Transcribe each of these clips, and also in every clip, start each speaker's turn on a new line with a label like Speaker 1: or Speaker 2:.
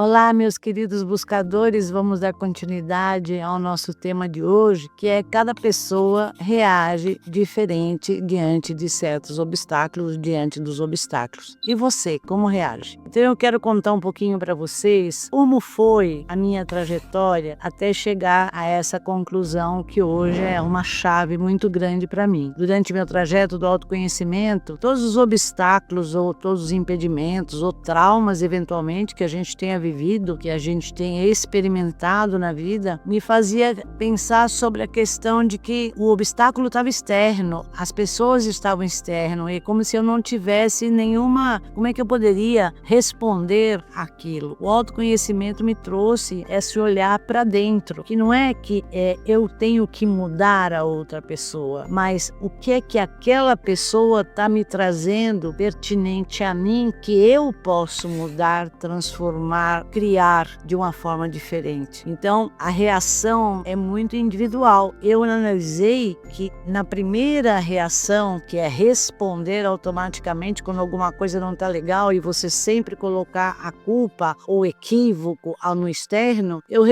Speaker 1: Olá, meus queridos buscadores, vamos dar continuidade ao nosso tema de hoje, que é cada pessoa reage diferente diante de certos obstáculos, diante dos obstáculos. E você, como reage? Então eu quero contar um pouquinho para vocês como foi a minha trajetória até chegar a essa conclusão que hoje é uma chave muito grande para mim. Durante meu trajeto do autoconhecimento, todos os obstáculos ou todos os impedimentos ou traumas eventualmente que a gente tenha vivido, que a gente tenha experimentado na vida, me fazia pensar sobre a questão de que o obstáculo estava externo, as pessoas estavam externo, e como se eu não tivesse nenhuma, como é que eu poderia responder aquilo? O autoconhecimento me trouxe esse olhar para dentro, que não é que eu tenho que mudar a outra pessoa, mas o que é que aquela pessoa está me trazendo pertinente a mim, que eu posso mudar, transformar, criar de uma forma diferente. Então, a reação é muito individual. Eu analisei que na primeira reação, que é responder automaticamente quando alguma coisa não está legal e você sempre colocar a culpa ou equívoco no externo, eu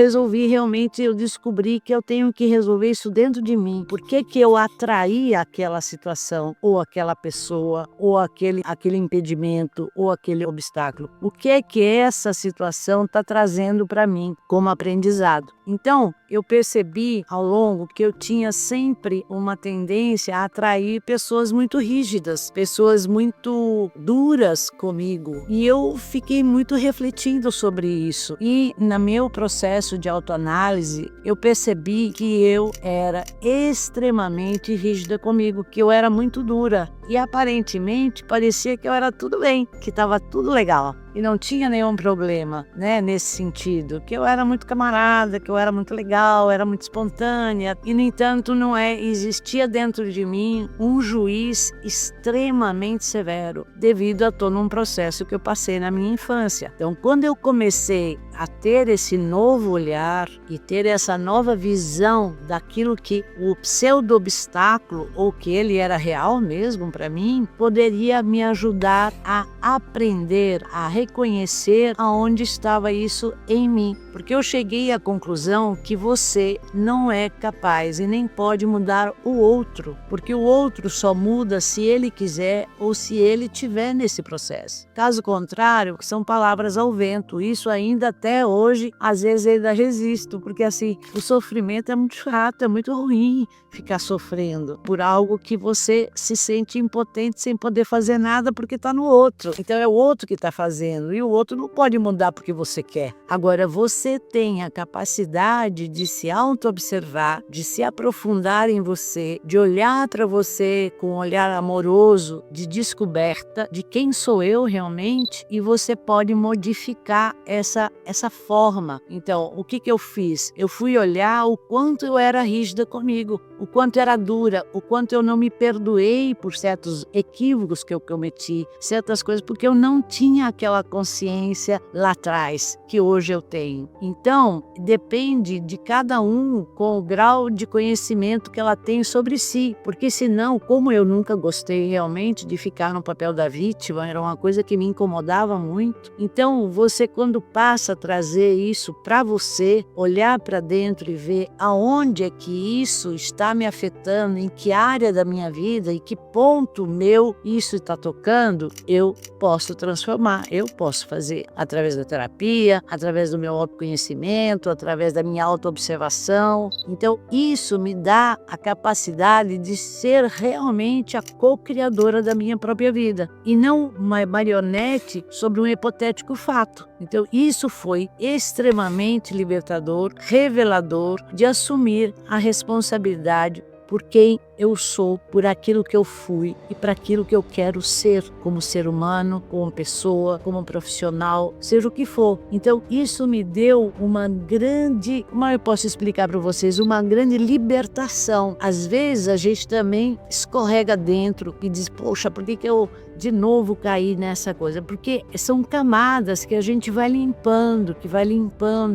Speaker 1: descobri que eu tenho que resolver isso dentro de mim. Por que que eu atraí aquela situação, ou aquela pessoa, ou aquele impedimento, ou aquele obstáculo? O que é que essa situação está trazendo para mim como aprendizado? Então, eu percebi ao longo que eu tinha sempre uma tendência a atrair pessoas muito rígidas, pessoas muito duras comigo. E eu fiquei muito refletindo sobre isso. E no meu processo de autoanálise, eu percebi que eu era extremamente rígida comigo, que eu era muito dura. E aparentemente parecia que eu era tudo bem, que estava tudo legal. E não tinha nenhum problema, né, nesse sentido, que eu era muito camarada, que eu era muito legal, era muito espontânea. E, no entanto, existia dentro de mim um juiz extremamente severo, devido a todo um processo que eu passei na minha infância. Então, quando eu comecei a ter esse novo olhar e ter essa nova visão daquilo que o pseudo-obstáculo, ou que ele era real mesmo para mim, poderia me ajudar a aprender, a reconhecer aonde estava isso em mim. Porque eu cheguei à conclusão que você não é capaz e nem pode mudar o outro, porque o outro só muda se ele quiser ou se ele estiver nesse processo. Caso contrário, são palavras ao vento. Isso ainda até hoje, às vezes ainda resisto, porque assim, o sofrimento é muito chato, é muito ruim ficar sofrendo por algo que você se sente impotente sem poder fazer nada porque está no outro. Então é o outro que está fazendo e o outro não pode mudar porque você quer. Agora você tem a capacidade de se auto-observar, de se aprofundar em você, de olhar para você com um olhar amoroso, de descoberta de quem sou eu realmente, e você pode modificar essa forma. Então, o que eu fiz? Eu fui olhar o quanto eu era rígida comigo, o quanto era dura, o quanto eu não me perdoei por certos equívocos que eu cometi, certas coisas, porque eu não tinha aquela consciência lá atrás que hoje eu tenho. Então, depende de cada um com o grau de conhecimento que ela tem sobre si, porque senão, como eu nunca gostei realmente de ficar no papel da vítima, era uma coisa que me incomodava muito. Então, você quando passa a trazer isso para você, olhar para dentro e ver aonde é que isso está me afetando, em que área da minha vida e que ponto meu isso está tocando, eu posso transformar, eu posso fazer através da terapia, através do meu autoconhecimento, através da minha autoobservação. Então, isso me dá a capacidade de ser realmente a co-criadora da minha própria vida e não uma marionete sobre um hipotético fato. Então, isso foi extremamente libertador, revelador de assumir a responsabilidade por quem eu sou, por aquilo que eu fui e para aquilo que eu quero ser como ser humano, como pessoa, como profissional, seja o que for. Então isso me deu uma grande, como eu posso explicar para vocês, uma grande libertação. Às vezes a gente também escorrega dentro e diz, poxa, por que eu de novo caí nessa coisa? Porque são camadas que a gente vai limpando,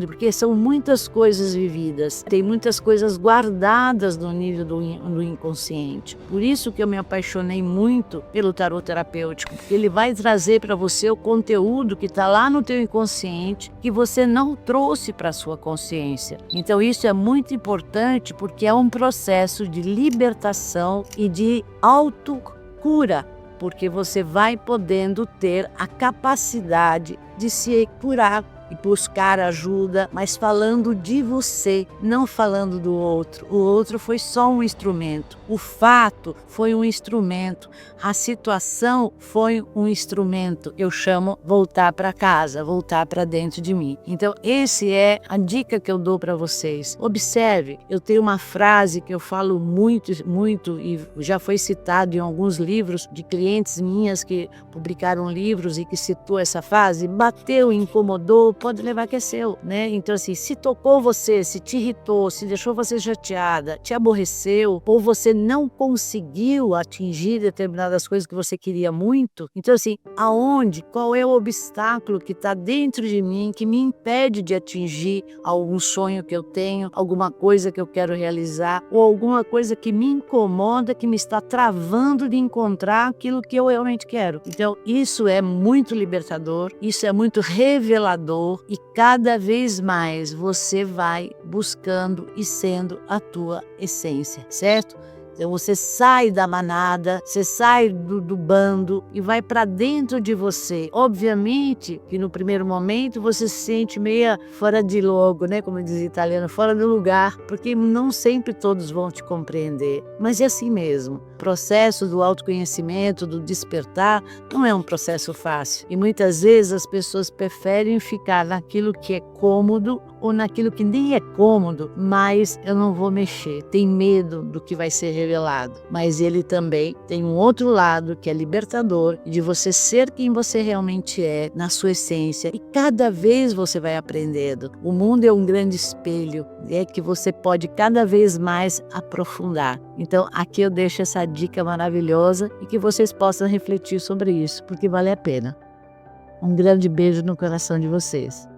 Speaker 1: porque são muitas coisas vividas, tem muitas coisas guardadas no nível do inconsciente inconsciente. Por isso que eu me apaixonei muito pelo tarot terapêutico, porque ele vai trazer para você o conteúdo que está lá no teu inconsciente, que você não trouxe para a sua consciência. Então isso é muito importante porque é um processo de libertação e de autocura, porque você vai podendo ter a capacidade de se curar e buscar ajuda, mas falando de você, não falando do outro. O outro foi só um instrumento, o fato foi um instrumento, a situação foi um instrumento. Eu chamo voltar para casa, voltar para dentro de mim. Então, esse é a dica que eu dou para vocês. Observe, eu tenho uma frase que eu falo muito e já foi citado em alguns livros de clientes minhas que publicaram livros e que citou essa frase: bateu, incomodou, pode levar que é seu, né? Então assim, se tocou você, se te irritou, se deixou você chateada, te aborreceu, ou você não conseguiu atingir determinadas coisas que você queria muito, então assim, qual é o obstáculo que está dentro de mim, que me impede de atingir algum sonho que eu tenho, alguma coisa que eu quero realizar, ou alguma coisa que me incomoda, que me está travando de encontrar aquilo que eu realmente quero. Então isso é muito libertador, isso é muito revelador, e cada vez mais você vai buscando e sendo a tua essência, certo? Então você sai da manada, você sai do bando e vai para dentro de você. Obviamente que no primeiro momento você se sente meia fora de logo, né? Como diz o italiano, fora do lugar, porque não sempre todos vão te compreender. Mas é assim mesmo. O processo do autoconhecimento, do despertar, não é um processo fácil. E muitas vezes as pessoas preferem ficar naquilo que é cômodo ou naquilo que nem é cômodo, mas eu não vou mexer. Tem medo do que vai ser revelado. Mas ele também tem um outro lado que é libertador, de você ser quem você realmente é, na sua essência. E cada vez você vai aprendendo. O mundo é um grande espelho, que você pode cada vez mais aprofundar. Então aqui eu deixo essa dica maravilhosa e que vocês possam refletir sobre isso, porque vale a pena. Um grande beijo no coração de vocês.